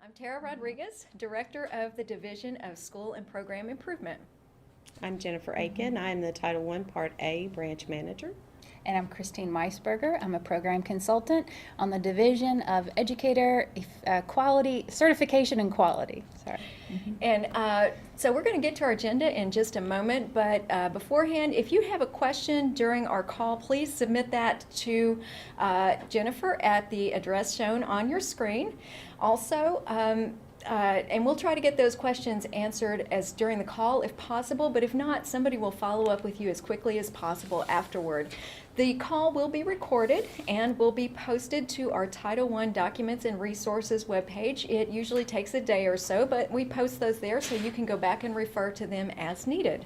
I'm Tara Rodriguez, Director of the Division of School and Program Improvement. I'm Jennifer Aiken. I'm the Title I Part A Branch Manager. And I'm Christine Meisberger. I'm a program consultant on the Division of Educator Quality, Certification and Quality. Sorry. And so we're going to get to our agenda in just a moment, but beforehand, if you have a question during our call, please submit that to Jennifer at the address shown on your screen. Also, and we'll try to get those questions answered as during the call if possible, but if not, somebody will follow up with you as quickly as possible afterward. The call will be recorded and will be posted to our Title I Documents and Resources webpage. It usually takes a day or so, but we post those there so you can go back and refer to them as needed.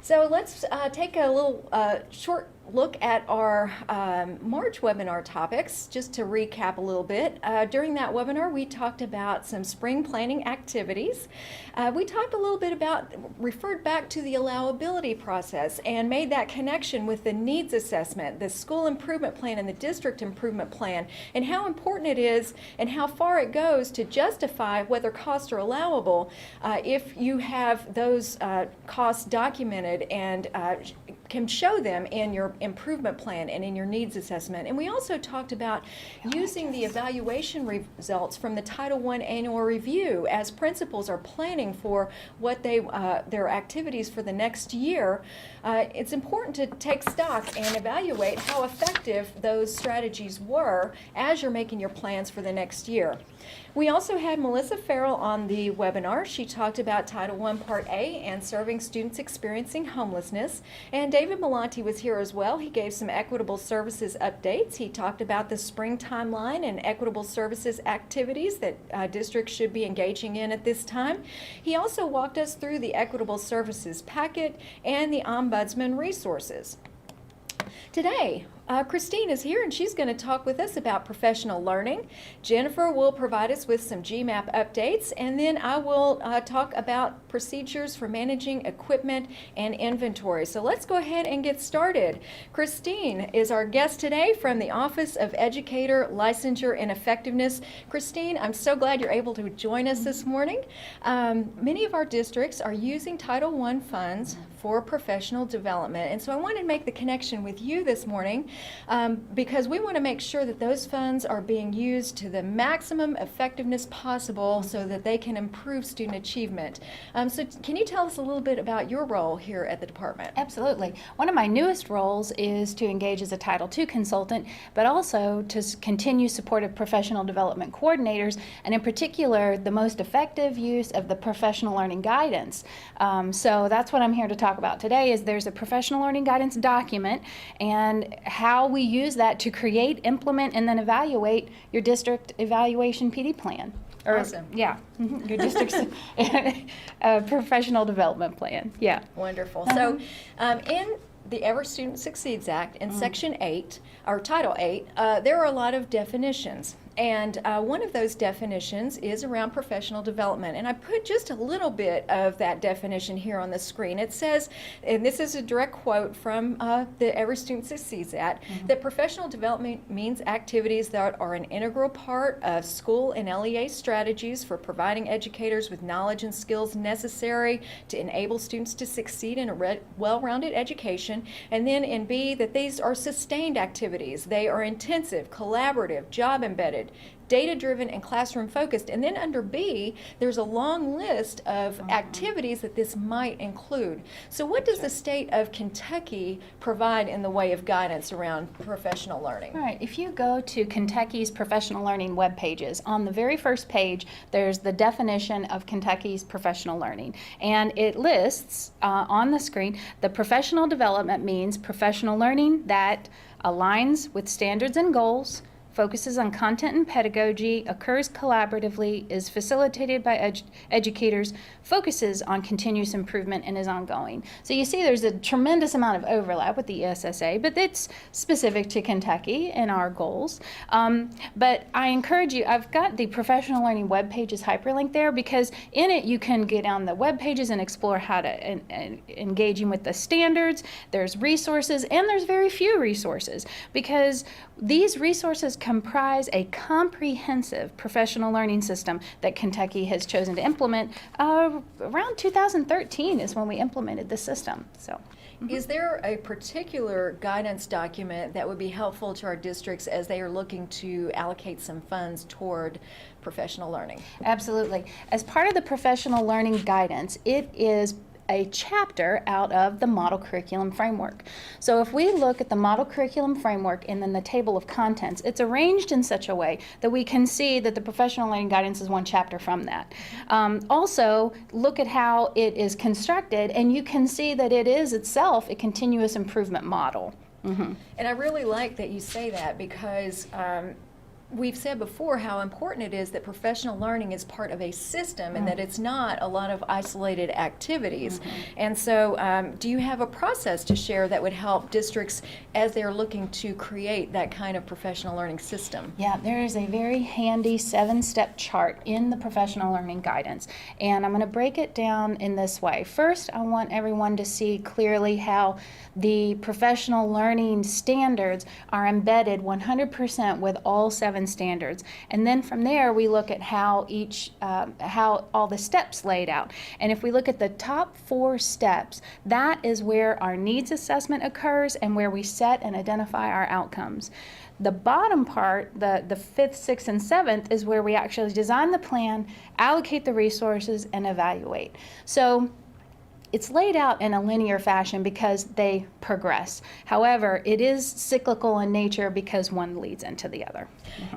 So let's take a little short look at our March webinar topics, just to recap a little bit. During that webinar, we talked about some spring planning activities. We talked a little bit about, referred back to the allowability process and made that connection with the needs assessment, the school improvement plan and the district improvement plan, and how important it is and how far it goes to justify whether costs are allowable if you have those costs documented and can show them in your improvement plan and in your needs assessment. And we also talked about using the evaluation results from the Title I annual review as principals are planning for what their activities for the next year. It's important to take stock and evaluate how effective those strategies were as you're making your plans for the next year. We also had Melissa Farrell on the webinar. She talked about Title I Part A and serving students experiencing homelessness. And David Melanti was here as well. He gave some equitable services updates. He talked about the spring timeline and equitable services activities that districts should be engaging in at this time. He also walked us through the equitable services packet and the ombudsman resources. Today, Christine is here and she's going to talk with us about professional learning. Jennifer will provide us with some GMAP updates, and then I will talk about procedures for managing equipment and inventory. So let's go ahead and get started. Christine is our guest today from the Office of Educator Licensure and Effectiveness. Christine, I'm so glad you're able to join us this morning. Many of our districts are using Title I funds for professional development, and so I wanted to make the connection with you this morning because we want to make sure that those funds are being used to the maximum effectiveness possible so that they can improve student achievement. So can you tell us a little bit about your role here at the department? Absolutely. One of my newest roles is to engage as a Title II consultant, but also to continue support of professional development coordinators, and in particular, the most effective use of the professional learning guidance. So that's what I'm here to talk about today. Is there's a professional learning guidance document and how we use that to create, implement, and then evaluate your district evaluation PD plan. Awesome. Yeah, your district's professional development plan. Yeah. Wonderful. So in the Every Student Succeeds Act, in Section 8, or Title 8, there are a lot of definitions. And one of those definitions is around professional development. And I put just a little bit of that definition here on the screen. It says, and this is a direct quote from the Every Student Succeeds Act, that professional development means activities that are an integral part of school and LEA strategies for providing educators with knowledge and skills necessary to enable students to succeed in a well-rounded education. And then in B, that these are sustained activities. They are intensive, collaborative, job-embedded, data-driven, and classroom-focused. And then under B, there's a long list of activities that this might include. So what does the state of Kentucky provide in the way of guidance around professional learning? All right, if you go to Kentucky's professional learning web pages, on the very first page, there's the definition of Kentucky's professional learning. And it lists on the screen, the professional development means professional learning that aligns with standards and goals, focuses on content and pedagogy, occurs collaboratively, is facilitated by educators, focuses on continuous improvement, and is ongoing. So you see there's a tremendous amount of overlap with the ESSA, but it's specific to Kentucky and our goals. But I encourage you, I've got the professional learning web pages hyperlink there because in it you can get on the web pages and explore how to engaging with the standards. There's resources, and there's very few resources because these resources comprise a comprehensive professional learning system that Kentucky has chosen to implement. Around 2013 is when we implemented the system. So. Is there a particular guidance document that would be helpful to our districts as they are looking to allocate some funds toward professional learning? Absolutely. As part of the professional learning guidance, it is a chapter out of the model curriculum framework. So if we look at the model curriculum framework and then the table of contents, it's arranged in such a way that we can see that the professional learning guidance is one chapter from that. Also, look at how it is constructed, and you can see that it is itself a continuous improvement model. And I really like that you say that, because we've said before how important it is that professional learning is part of a system and that it's not a lot of isolated activities. And so do you have a process to share that would help districts as they're looking to create that kind of professional learning system? Yeah, there is a very handy 7-step chart in the professional learning guidance, and I'm going to break it down in this way. First, I want everyone to see clearly how the professional learning standards are embedded 100% with all 7 standards, and then from there we look at how how all the steps laid out. And if we look at the top 4 steps, that is where our needs assessment occurs and where we set and identify our outcomes. The bottom part, the 5th, 6th, and 7th, is where we actually design the plan, allocate the resources, and evaluate. So it's laid out in a linear fashion because they progress. However, it is cyclical in nature because one leads into the other.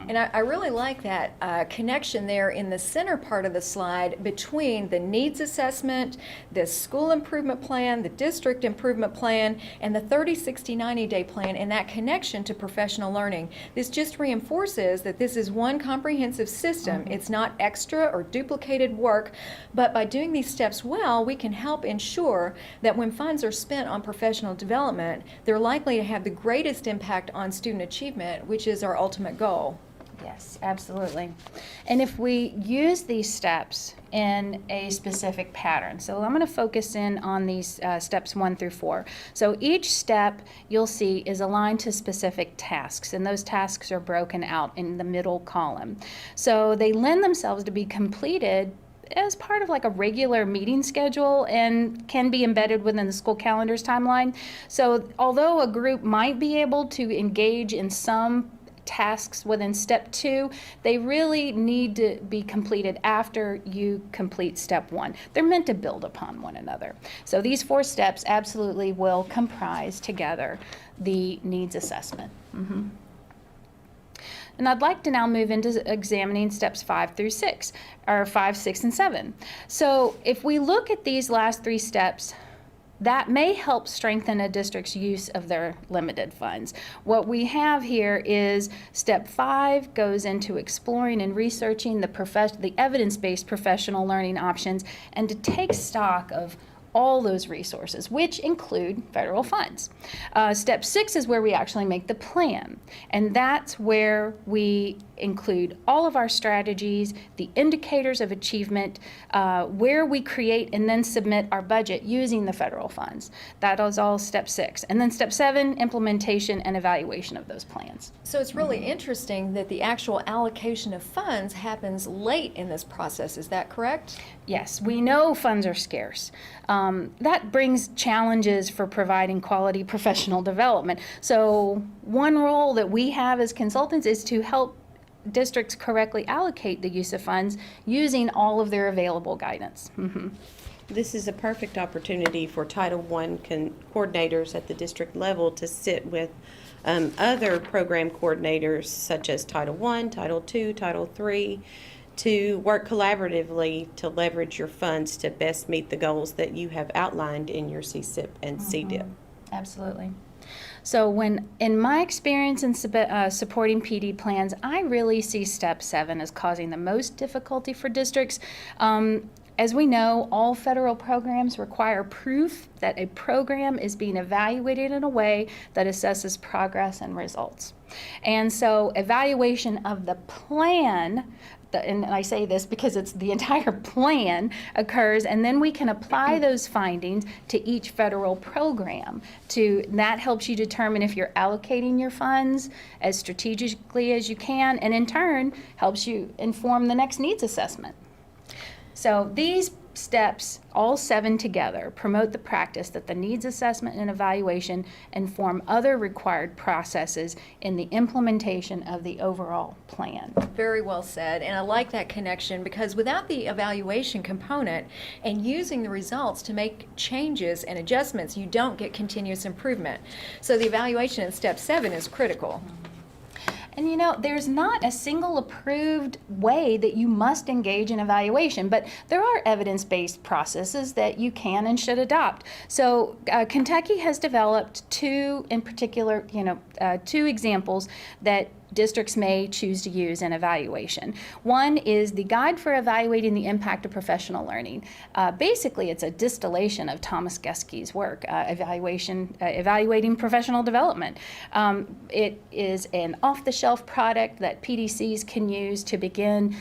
And I really like that connection there in the center part of the slide between the needs assessment, the school improvement plan, the district improvement plan, and the 30, 60, 90-day plan, and that connection to professional learning. This just reinforces that this is one comprehensive system. It's not extra or duplicated work, but by doing these steps well, we can help ensure that when funds are spent on professional development, they're likely to have the greatest impact on student achievement, which is our ultimate goal. Yes, absolutely. And if we use these steps in a specific pattern, so I'm going to focus in on these steps 1 through 4. So each step you'll see is aligned to specific tasks, and those tasks are broken out in the middle column. So they lend themselves to be completed as part of like a regular meeting schedule and can be embedded within the school calendar's timeline. So although a group might be able to engage in some tasks within step 2, they really need to be completed after you complete step 1. They're meant to build upon one another. So these 4 steps absolutely will comprise together the needs assessment. And I'd like to now move into examining steps 5 through 6, or 5, 6, and 7. So if we look at these last 3 steps, that may help strengthen a district's use of their limited funds. What we have here is step 5 goes into exploring and researching the evidence-based professional learning options and to take stock of all those resources, which include federal funds. Step 6 is where we actually make the plan, and that's where we include all of our strategies, the indicators of achievement, where we create and then submit our budget using the federal funds. That is all step 6. And then step 7, implementation and evaluation of those plans. So it's really interesting that the actual allocation of funds happens late in this process. Is that correct? Yes, we know funds are scarce. That brings challenges for providing quality professional development. So one role that we have as consultants is to help districts correctly allocate the use of funds using all of their available guidance. This is a perfect opportunity for Title I coordinators at the district level to sit with other program coordinators such as Title I, Title II, Title III, to work collaboratively to leverage your funds to best meet the goals that you have outlined in your CSIP and CDIP. Absolutely. So when, in my experience in supporting PD plans, I really see step 7 as causing the most difficulty for districts. As we know, all federal programs require proof that a program is being evaluated in a way that assesses progress and results. And so evaluation of the plan and I say this because it's the entire plan occurs, and then we can apply those findings to each federal program. That helps you determine if you're allocating your funds as strategically as you can, and in turn helps you inform the next needs assessment. So these steps, all 7 together, promote the practice that the needs assessment and evaluation inform other required processes in the implementation of the overall plan. Very well said, and I like that connection because without the evaluation component and using the results to make changes and adjustments, you don't get continuous improvement. So the evaluation in step 7 is critical. And you know, there's not a single approved way that you must engage in evaluation, but there are evidence-based processes that you can and should adopt. So Kentucky has developed 2 in particular, 2 examples that districts may choose to use in evaluation. One is the Guide for Evaluating the Impact of Professional Learning. Basically, it's a distillation of Thomas Guskey's work, evaluating professional development. It is an off-the-shelf product that PDCs can use to begin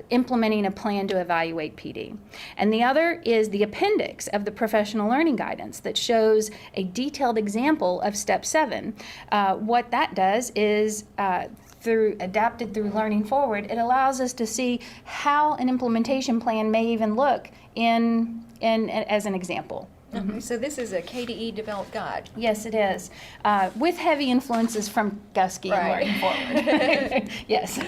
implementing a plan to evaluate PD. And the other is the appendix of the Professional Learning Guidance that shows a detailed example of Step 7. What that does is adapted through Learning Forward, it allows us to see how an implementation plan may even look as an example. Okay, so this is a KDE developed guide. Yes, it is. With heavy influences from Guskey Right. and Learning Forward. Yes.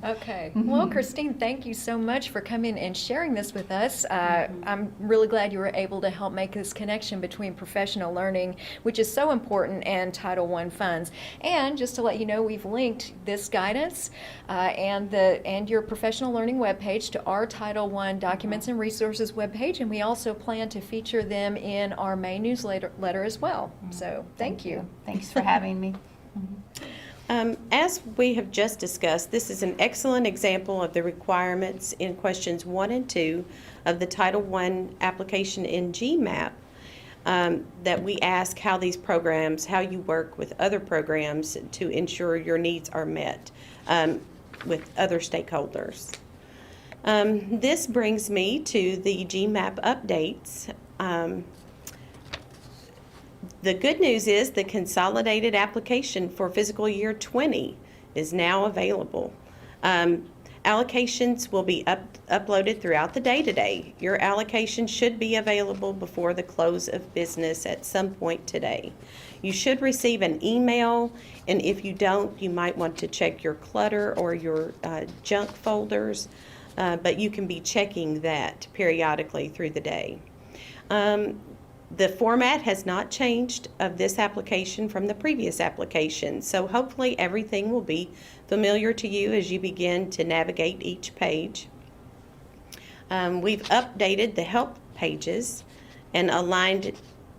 Okay. Well, Christine, thank you so much for coming and sharing this with us. I'm really glad you were able to help make this connection between professional learning, which is so important, and Title I funds. And just to let you know, we've linked this guidance and your professional learning webpage to our Title I Documents and Resources webpage, and we also plan to feature them in our May newsletter as well. So thank you. Thanks for having me. As we have just discussed, this is an excellent example of the requirements in questions 1 and 2 of the Title I application in GMAP, that we ask how these programs, how you work with other programs to ensure your needs are met with other stakeholders. This brings me to the GMAP updates. The good news is the consolidated application for fiscal year 20 is now available. Allocations will be uploaded throughout the day today. Your allocation should be available before the close of business at some point today. You should receive an email, and if you don't, you might want to check your clutter or your junk folders, but you can be checking that periodically through the day. The format has not changed of this application from the previous application, so hopefully everything will be familiar to you as you begin to navigate each page. We've updated the help pages and aligned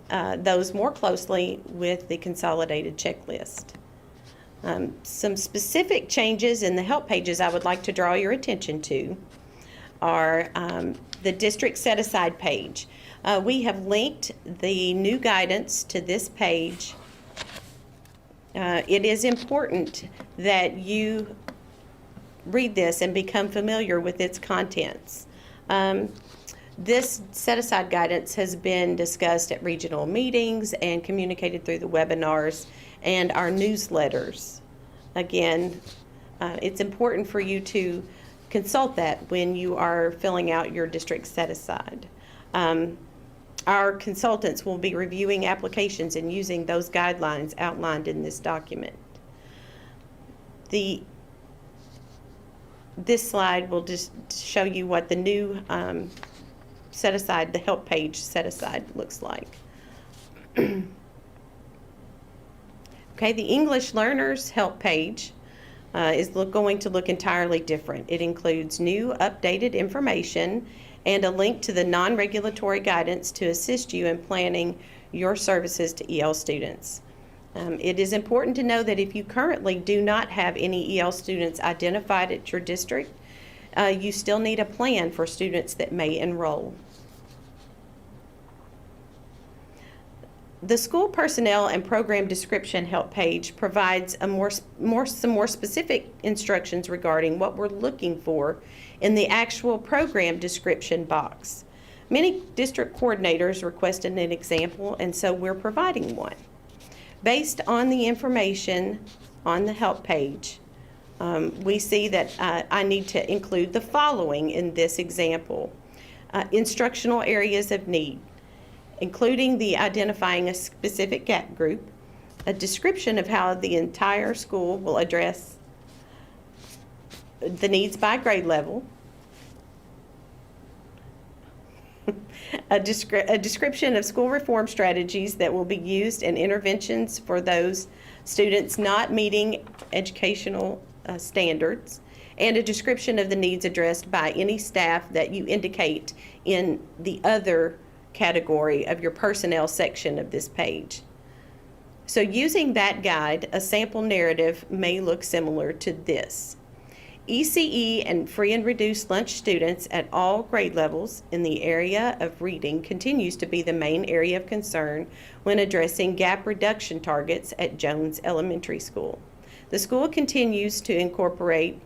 those more closely with the consolidated checklist. Some specific changes in the help pages I would like to draw your attention to are the district set-aside page. We have linked the new guidance to this page. It is important that you read this and become familiar with its contents. This set-aside guidance has been discussed at regional meetings and communicated through the webinars and our newsletters. Again, it's important for you to consult that when you are filling out your district set-aside. Our consultants will be reviewing applications and using those guidelines outlined in this document. This slide will just show you what the new set-aside, the help page set-aside looks like. Okay, the English Learners help page is going to look entirely different. It includes new updated information and a link to the non-regulatory guidance to assist you in planning your services to EL students. It is important to know that if you currently do not have any EL students identified at your district, you still need a plan for students that may enroll. The school personnel and program description help page provides some more specific instructions regarding what we're looking for in the actual program description box. Many district coordinators requested an example, and so we're providing one. Based on the information on the help page, we see that I need to include the following in this example. Instructional areas of need, including the identifying a specific gap group, a description of how the entire school will address the needs by grade level, a description of school reform strategies that will be used and interventions for those students not meeting educational standards, and a description of the needs addressed by any staff that you indicate in the other category of your personnel section of this page. So using that guide, a sample narrative may look similar to this. ECE and free and reduced lunch students at all grade levels in the area of reading continues to be the main area of concern when addressing gap reduction targets at Jones Elementary School. The school continues to incorporate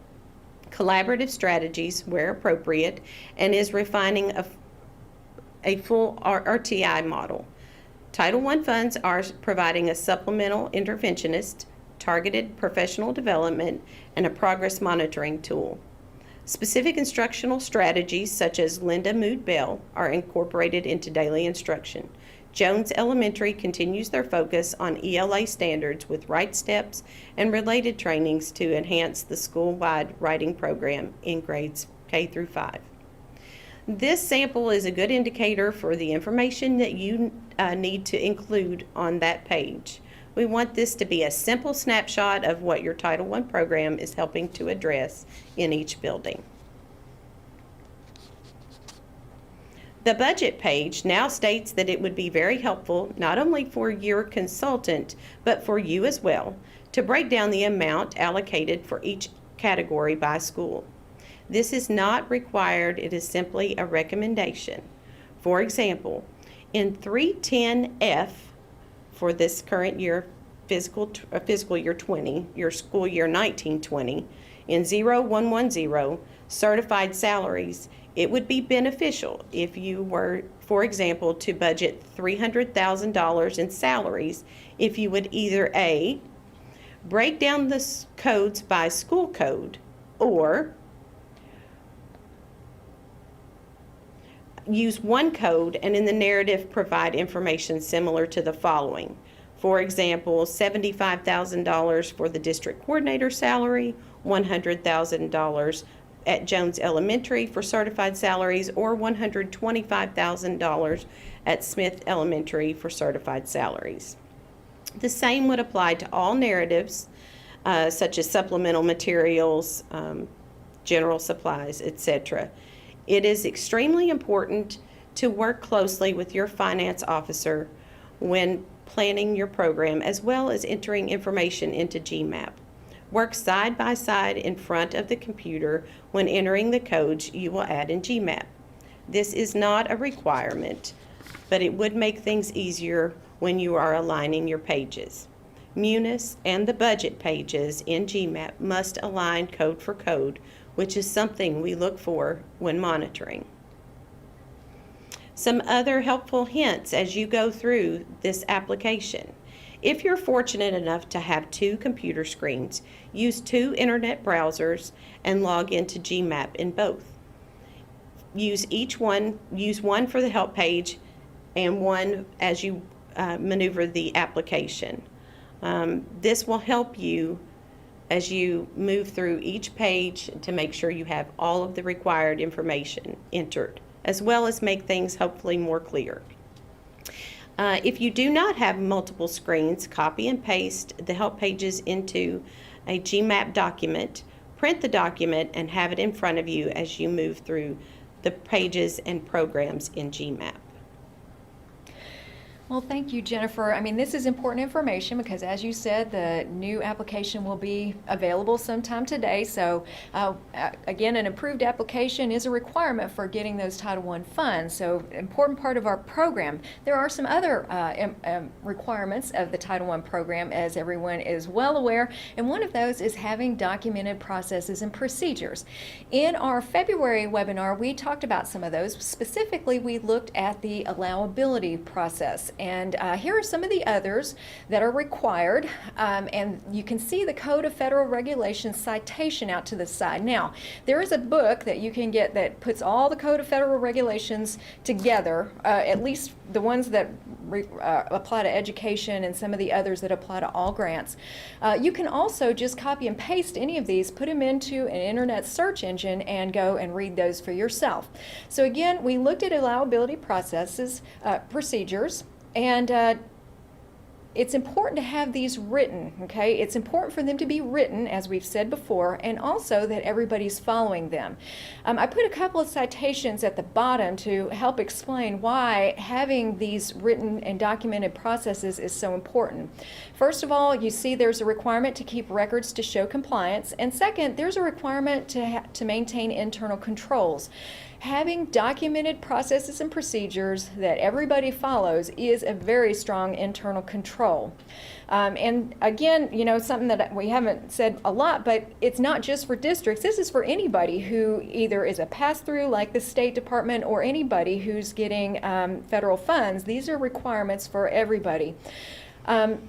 collaborative strategies where appropriate and is refining a full RTI model. Title I funds are providing a supplemental interventionist, targeted professional development, and a progress monitoring tool. Specific instructional strategies such as Linda Mood Bell are incorporated into daily instruction. Jones Elementary continues their focus on ELA standards with Right Steps and related trainings to enhance the school-wide writing program in grades K through 5. This sample is a good indicator for the information that you need to include on that page. We want this to be a simple snapshot of what your Title I program is helping to address in each building. The budget page now states that it would be very helpful not only for your consultant, but for you as well, to break down the amount allocated for each category by school. This is not required, it is simply a recommendation. For example, in 310F for this current year, fiscal year 20, your school year 1920, in 0110, certified salaries, it would be beneficial if you were, for example, to budget $300,000 in salaries if you would either A, break down the codes by school code, or use one code and in the narrative provide information similar to the following. For example, $75,000 for the district coordinator salary, $100,000 at Jones Elementary for certified salaries, or $125,000 at Smith Elementary for certified salaries. The same would apply to all narratives, such as supplemental materials, general supplies, etc. It is extremely important to work closely with your finance officer when planning your program, as well as entering information into GMAP. Work side by side in front of the computer when entering the codes you will add in GMAP. This is not a requirement, but it would make things easier when you are aligning your pages. Munis and the budget pages in GMAP must align code for code, which is something we look for when monitoring. Some other helpful hints as you go through this application. If you're fortunate enough to have 2 computer screens, use 2 internet browsers and log into GMAP in both. Use one for the help page and one as you maneuver the application. This will help you as you move through each page to make sure you have all of the required information entered, as well as make things hopefully more clear. If you do not have multiple screens, copy and paste the help pages into a GMAP document, print the document, and have it in front of you as you move through the pages and programs in GMAP. Well, thank you, Jennifer. I mean, this is important information because, as you said, the new application will be available sometime today. So, again, an approved application is a requirement for getting those Title I funds. So, important part of our program. There are some other requirements of the Title I program, as everyone is well aware, and one of those is having documented processes and procedures. In our February webinar, we talked about some of those. Specifically, we looked at the allowability process. And here are some of the others that are required. And you can see the Code of Federal Regulations citation out to the side. Now, there is a book that you can get that puts all the Code of Federal Regulations together, at least the ones that apply to education and some of the others that apply to all grants. You can also just copy and paste any of these, put them into an internet search engine, and go and read those for yourself. So again, we looked at allowability processes, procedures, and it's important to have these written, okay? It's important for them to be written, as we've said before, and also that everybody's following them. I put a couple of citations at the bottom to help explain why having these written and documented processes is so important. First of all, you see there's a requirement to keep records to show compliance, and second, there's a requirement to maintain internal controls. Having documented processes and procedures that everybody follows is a very strong internal control. And again, you know, something that we haven't said a lot, but it's not just for districts. This is for anybody who either is a pass-through like the State Department or anybody who's getting federal funds. These are requirements for everybody.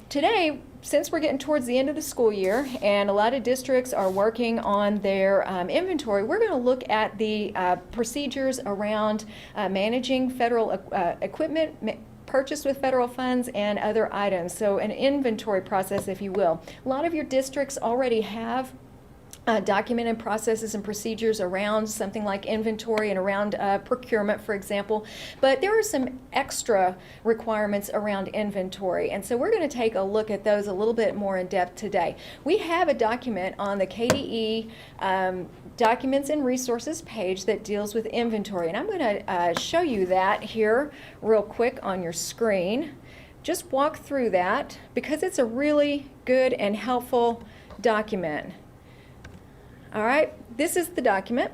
Today, since we're getting towards the end of the school year and a lot of districts are working on their inventory, we're going to look at the procedures around managing federal equipment purchased with federal funds and other items. So an inventory process, if you will. A lot of your districts already have documented processes and procedures around something like inventory and around procurement, for example. But there are some extra requirements around inventory. And so we're going to take a look at those a little bit more in depth today. We have a document on the KDE Documents and Resources page that deals with inventory. And I'm going to show you that here real quick on your screen. Just walk through that because it's a really good and helpful document. All right, this is the document.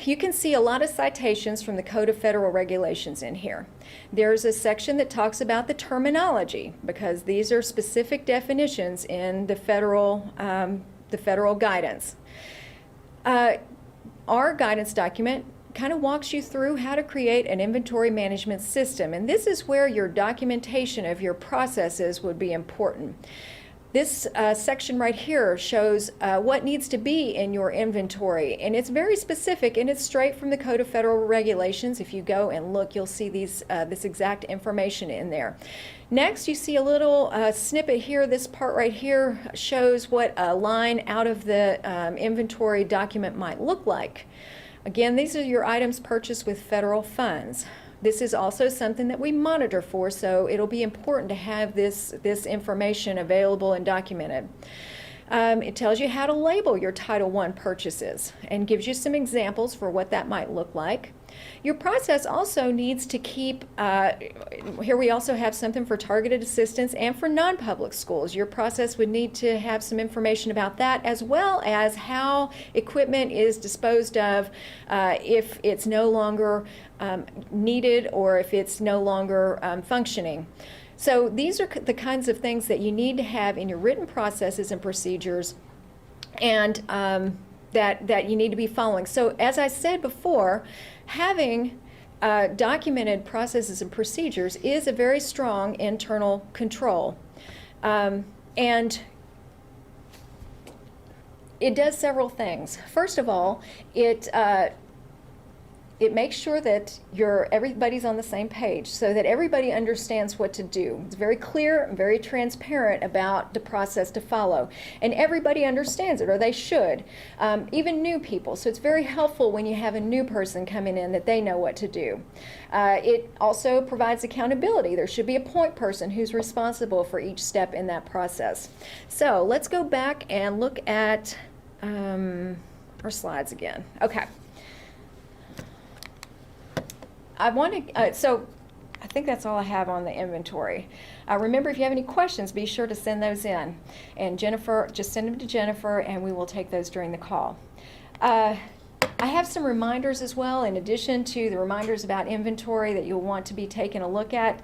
You can see a lot of citations from the Code of Federal Regulations in here. There's a section that talks about the terminology because these are specific definitions in the federal guidance. Our guidance document kind of walks you through how to create an inventory management system, and this is where your documentation of your processes would be important. This section right here shows what needs to be in your inventory, and it's very specific, and it's straight from the Code of Federal Regulations. If you go and look, you'll see this exact information in there. Next, you see a little snippet here. This part right here shows what a line out of the inventory document might look like. Again, these are your items purchased with federal funds. This is also something that we monitor for, so it'll be important to have this information available and documented. It tells you how to label your Title I purchases and gives you some examples for what that might look like. Your process also needs to keep, here we also have something for targeted assistance and for non-public schools. Your process would need to have some information about that, as well as how equipment is disposed of if it's no longer needed or if it's no longer functioning. So these are the kinds of things that you need to have in your written processes and procedures, and that you need to be following. So as I said before, having documented processes and procedures is a very strong internal control. And it does several things. First of all, it makes sure that everybody's on the same page so that everybody understands what to do. It's very clear and very transparent about the process to follow. And everybody understands it, or they should, even new people. So it's very helpful when you have a new person coming in that they know what to do. It also provides accountability. There should be a point person who's responsible for each step in that process. So let's go back and look at our slides again. Okay. I want to, so I think that's all I have on the inventory. Remember, if you have any questions, be sure to send those in. And Jennifer, just send them to Jennifer, and we will take those during the call. I have some reminders as well, in addition to the reminders about inventory that you'll want to be taking a look at.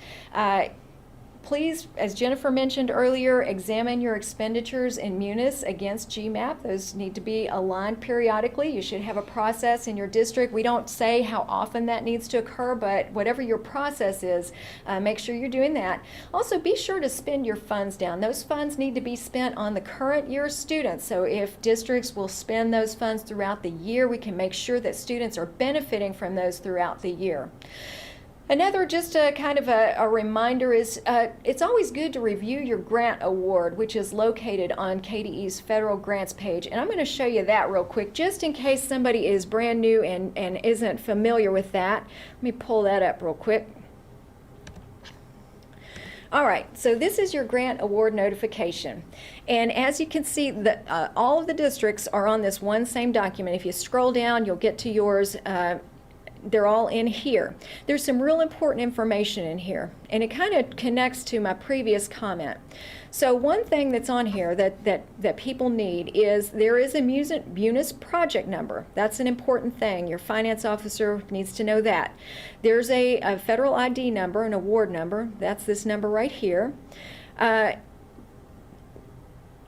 Please, as Jennifer mentioned earlier, examine your expenditures in Munis against GMAP. Those need to be aligned periodically. You should have a process in your district. We don't say how often that needs to occur, but whatever your process is, make sure you're doing that. Also, be sure to spend your funds down. Those funds need to be spent on the current year students. So if districts will spend those funds throughout the year, we can make sure that students are benefiting from those throughout the year. Another just a kind of a reminder is it's always good to review your grant award, which is located on KDE's federal grants page. And I'm going to show you that real quick, just in case somebody is brand new and isn't familiar with that. Let me pull that up real quick. All right, so this is your grant award notification. And as you can see, all of the districts are on this one same document. If you scroll down, you'll get to yours. They're all in here. There's some real important information in here, and it kind of connects to my previous comment. So one thing that's on here that people need is there is a Munis project number. That's an important thing. Your finance officer needs to know that. There's a federal ID number, an award number. That's this number right here.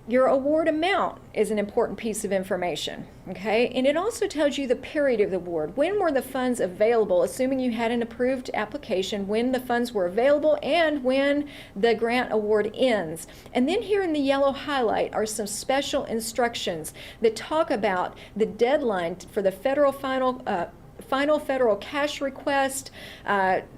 Your award amount is an important piece of information, okay? And it also tells you the period of the award. When were the funds available, assuming you had an approved application, when the funds were available and when the grant award ends. And then here in the yellow highlight are some special instructions that talk about the deadline for the federal final federal cash request,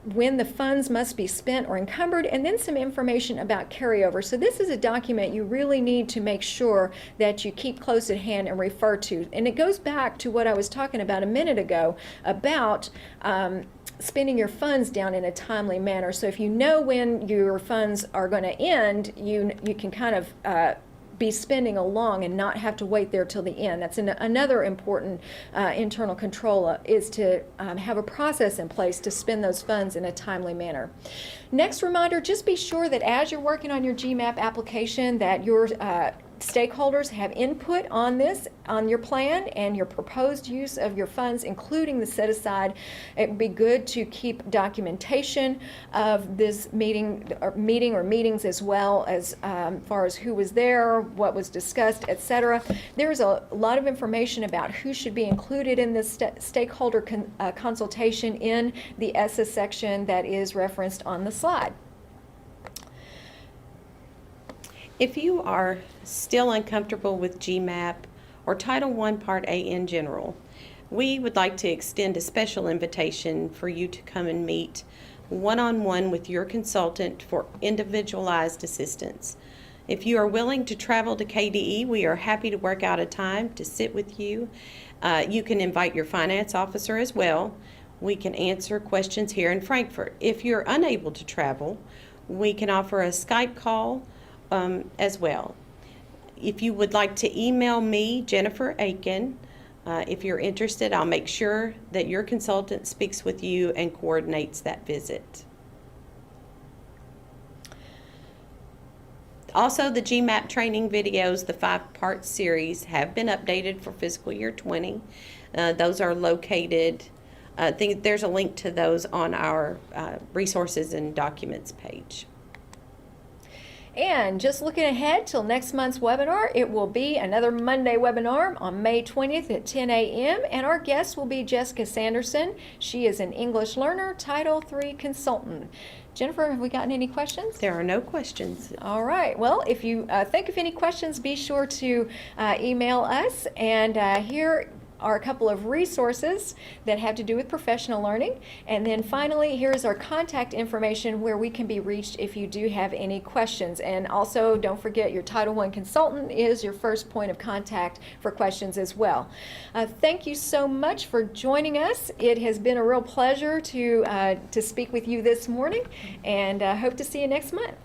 when the funds must be spent or encumbered, and then some information about carryover. So this is a document you really need to make sure that you keep close at hand and refer to. And it goes back to what I was talking about a minute ago about spending your funds down in a timely manner. So if you know when your funds are going to end, you can kind of be spending along and not have to wait there till the end. That's another important internal control is to have a process in place to spend those funds in a timely manner. Next reminder, just be sure that as you're working on your GMAP application that your stakeholders have input on this, on your plan and your proposed use of your funds, including the set aside. It would be good to keep documentation of this meeting or meetings, as well as far as who was there, what was discussed, etc. There's a lot of information about who should be included in this stakeholder consultation in the ESSA section that is referenced on the slide. If you are still uncomfortable with GMAP or Title I Part A in general, we would like to extend a special invitation for you to come and meet one-on-one with your consultant for individualized assistance. If you are willing to travel to KDE, we are happy to work out a time to sit with you. You can invite your finance officer as well. We can answer questions here in Frankfort. If you're unable to travel, we can offer a Skype call as well. If you would like to email me, Jennifer Aiken, if you're interested, I'll make sure that your consultant speaks with you and coordinates that visit. Also, the GMAP training videos, the 5-part series, have been updated for fiscal year 20. Those are located, there's a link to those on our resources and documents page. And just looking ahead till next month's webinar, it will be another Monday webinar on May 20th at 10 a.m. And our guest will be Jessica Sanderson. She is an English learner, Title III consultant. Jennifer, have we gotten any questions? There are no questions. All right. Well, if you think of any questions, be sure to email us. And here are a couple of resources that have to do with professional learning. And then finally, here's our contact information where we can be reached if you do have any questions. And also, don't forget your Title I consultant is your first point of contact for questions as well. Thank you so much for joining us. It has been a real pleasure to speak with you this morning, and hope to see you next month.